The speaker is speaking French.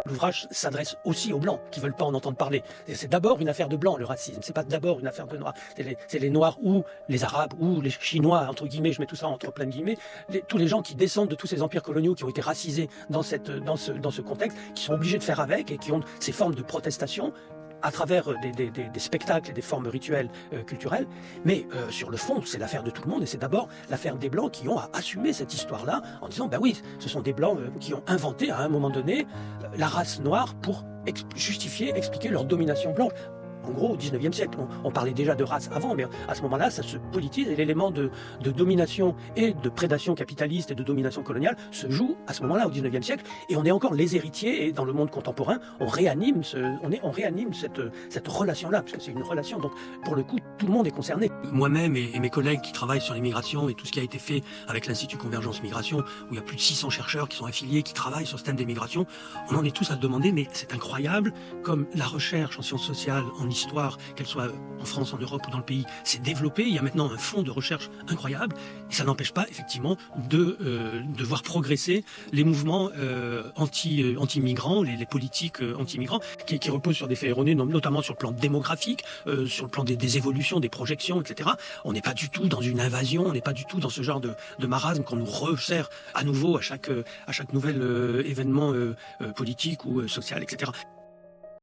L'ouvrage s'adresse aussi aux Blancs qui veulent pas en entendre parler. C'est d'abord une affaire de Blancs, le racisme. C'est pas d'abord une affaire de Noirs. C'est les Noirs ou les Arabes ou les Chinois, entre guillemets, je mets tout ça entre plein de guillemets, tous les gens qui descendent de tous ces empires coloniaux qui ont été racisés dans ce contexte, qui sont obligés de faire avec et qui ont ces formes de protestation à travers des spectacles et des formes rituelles culturelles. Mais sur le fond, c'est l'affaire de tout le monde et c'est d'abord l'affaire des Blancs qui ont à assumer cette histoire-là en disant, ben oui, ce sont des Blancs qui ont inventé à un moment donné la race noire pour justifier, expliquer leur domination blanche. En gros, au 19e siècle, on parlait déjà de race avant, mais à ce moment-là, ça se politise et l'élément de domination et de prédation capitaliste et de domination coloniale se joue à ce moment-là, au 19e siècle, et on est encore les héritiers, et dans le monde contemporain, on réanime cette relation-là, puisque c'est une relation, donc pour le coup, tout le monde est concerné. Moi-même et mes collègues qui travaillent sur l'immigration et tout ce qui a été fait avec l'Institut Convergence Migration, où il y a plus de 600 chercheurs qui sont affiliés, qui travaillent sur ce thème des migrations, on en est tous à se demander, mais c'est incroyable, comme la recherche en sciences sociales, en histoire, qu'elle soit en France, en Europe ou dans le pays, s'est développée. Il y a maintenant un fonds de recherche incroyable et ça n'empêche pas effectivement de voir progresser les mouvements anti-migrants, les politiques anti-migrants qui reposent sur des faits erronés, notamment sur le plan démographique, sur le plan des évolutions, des projections, etc. On n'est pas du tout dans une invasion, on n'est pas du tout dans ce genre de marasme qu'on nous resserre à nouveau à chaque nouvel événement politique ou social, etc.